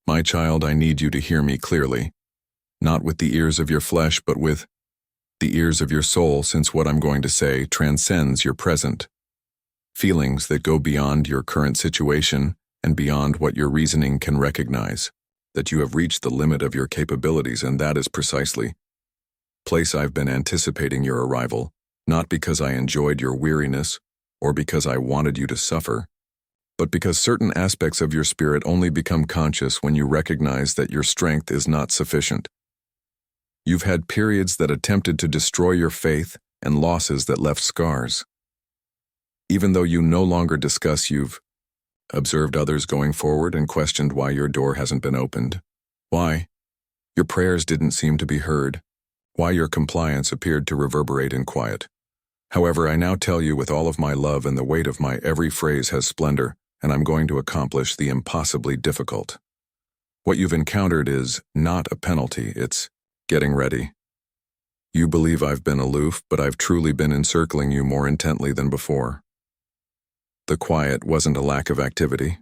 My child, I need you to hear me clearly, not with the ears of your flesh, but with the ears of your soul, since what I'm going to say transcends your present. Feelings that go beyond your current situation and beyond what your reasoning can recognize, that you have reached the limit of your capabilities, and that is precisely place I've been anticipating your arrival, not because I enjoyed your weariness or because I wanted you to suffer, but because certain aspects of your spirit only become conscious when you recognize that your strength is not sufficient. You've had periods that attempted to destroy your faith and losses that left scars. Even though you no longer discuss, you've observed others going forward and questioned why your door hasn't been opened, why your prayers didn't seem to be heard, why your compliance appeared to reverberate in quiet. However, I now tell you with all of my love, and the weight of my every phrase has splendor, and I'm going to accomplish the impossibly difficult. What you've encountered is not a penalty, it's getting ready. You believe I've been aloof, but I've truly been encircling you more intently than before. The quiet wasn't a lack of activity.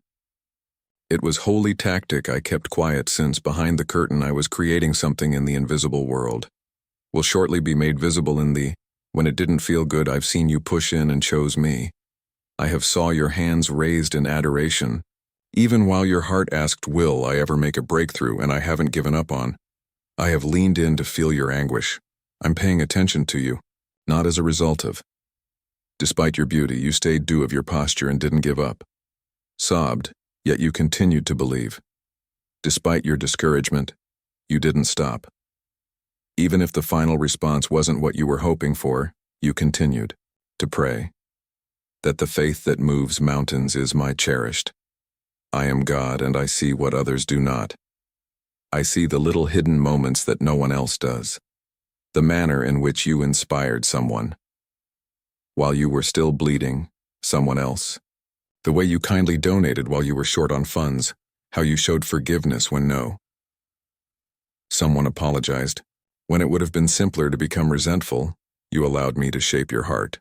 It was wholly tactic. I kept quiet since behind the curtain I was creating something in the invisible world. Will shortly be made visible in the, when it didn't feel good, I've seen you push in and chose me. I have saw your hands raised in adoration, even while your heart asked, will I ever make a breakthrough, and I haven't given up on. I have leaned in to feel your anguish. I'm paying attention to you, not as a result of. Despite your beauty, you stayed due of your posture and didn't give up. Sobbed, yet you continued to believe. Despite your discouragement, you didn't stop. Even if the final response wasn't what you were hoping for, you continued to pray. That the faith that moves mountains is my cherished. I am God, and I see what others do not. I see the little hidden moments that no one else does. The manner in which you inspired someone. While you were still bleeding, someone else. The way you kindly donated while you were short on funds. How you showed forgiveness when someone apologized. When it would have been simpler to become resentful, you allowed me to shape your heart.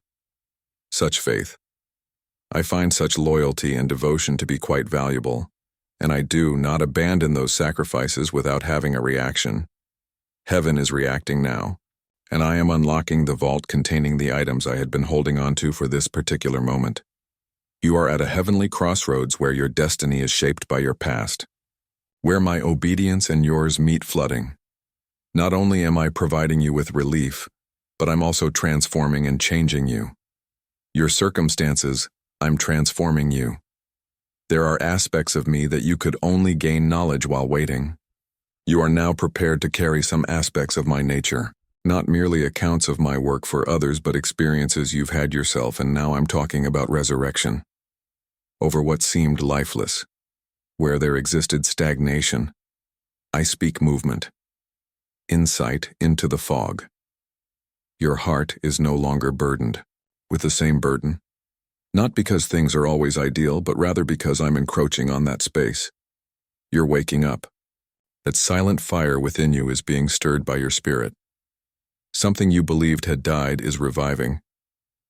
Such faith. I find such loyalty and devotion to be quite valuable, and I do not abandon those sacrifices without having a reaction. Heaven is reacting now, and I am unlocking the vault containing the items I had been holding on to for this particular moment. You are at a heavenly crossroads where your destiny is shaped by your past, where my obedience and yours meet flooding. Not only am I providing you with relief, but I'm also transforming and changing you. Your circumstances, I'm transforming you. There are aspects of me that you could only gain knowledge while waiting. You are now prepared to carry some aspects of my nature, not merely accounts of my work for others, but experiences you've had yourself, and now I'm talking about resurrection. Over what seemed lifeless, where there existed stagnation, I speak movement. Insight into the fog. Your heart is no longer burdened with the same burden. Not because things are always ideal, but rather because I'm encroaching on that space. You're waking up. That silent fire within you is being stirred by your spirit. Something you believed had died is reviving.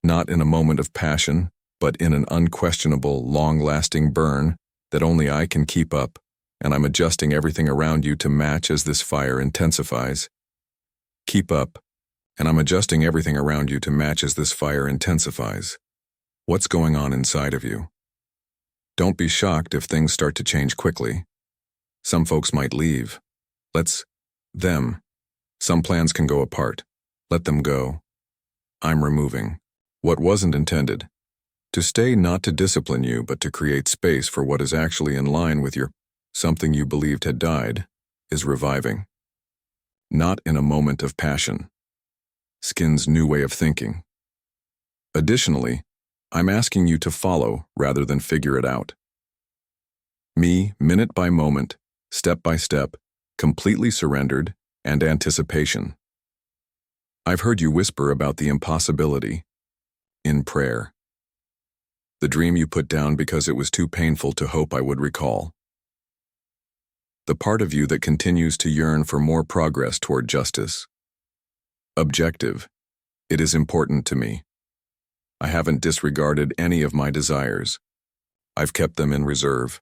Not in a moment of passion, but in an unquestionable, long-lasting burn that only I can keep up, and I'm adjusting everything around you to match as this fire intensifies. Keep up, and I'm adjusting everything around you to match as this fire intensifies. What's going on inside of you? Don't be shocked if things start to change quickly. Some folks might leave. Them. Some plans can go apart. Let them go. I'm removing what wasn't intended. To stay, not to discipline you, but to create space for what is actually in line with your something you believed had died, is reviving. Not in a moment of passion. Skin's new way of thinking. Additionally, I'm asking you to follow rather than figure it out. Me, minute by moment, step by step, completely surrendered, and anticipation. I've heard you whisper about the impossibility in prayer. The dream you put down because it was too painful to hope I would recall. The part of you that continues to yearn for more progress toward justice. Objective. It is important to me. I haven't disregarded any of my desires. I've kept them in reserve,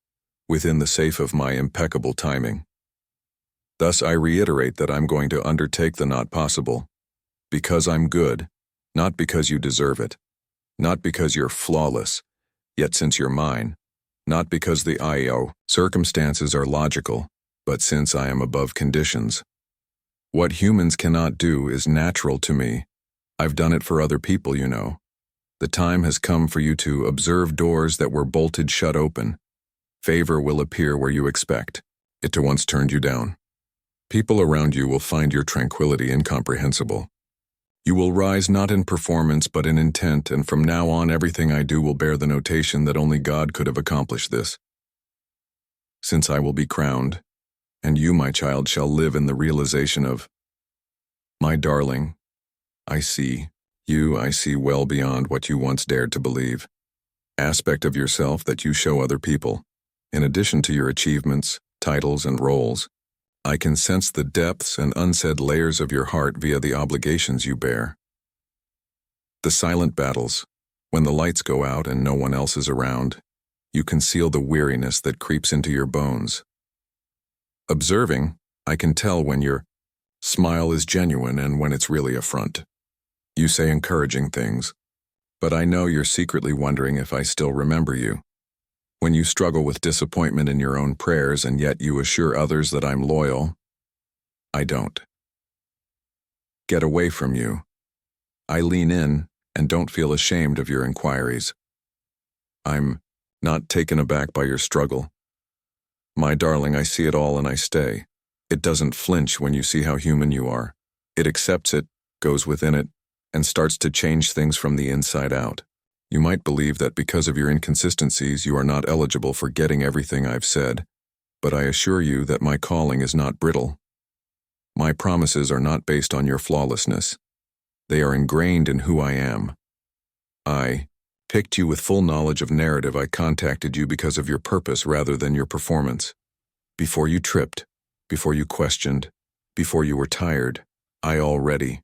within the safe of my impeccable timing. Thus I reiterate that I'm going to undertake the not possible, because I'm good, not because you deserve it, not because you're flawless, yet since you're mine, not because the circumstances are logical, but since I am above conditions. What humans cannot do is natural to me. I've done it for other people, you know. The time has come for you to observe doors that were bolted shut open. Favor will appear where you expect it to once turned you down. People around you will find your tranquility incomprehensible. You will rise not in performance but in intent, and from now on everything I do will bear the notation that only God could have accomplished this. Since I will be crowned, and you, my child, shall live in the realization of, my darling, I see well beyond what you once dared to believe. Aspect of yourself that you show other people. In addition to your achievements, titles, and roles, I can sense the depths and unsaid layers of your heart via the obligations you bear. The silent battles, when the lights go out and no one else is around, you conceal the weariness that creeps into your bones. Observing, I can tell when your smile is genuine and when it's really a front. You say encouraging things, but I know you're secretly wondering if I still remember you. When you struggle with disappointment in your own prayers and yet you assure others that I'm loyal, I don't. Get away from you. I lean in and don't feel ashamed of your inquiries. I'm not taken aback by your struggle. My darling, I see it all and I stay. It doesn't flinch when you see how human you are. It accepts it, goes within it, and starts to change things from the inside out. You might believe that because of your inconsistencies you are not eligible for getting everything I've said, but I assure you that my calling is not brittle. My promises are not based on your flawlessness. They are ingrained in who I am. I picked you with full knowledge of narrative. I contacted you because of your purpose rather than your performance. Before you tripped, before you questioned, before you were tired, I already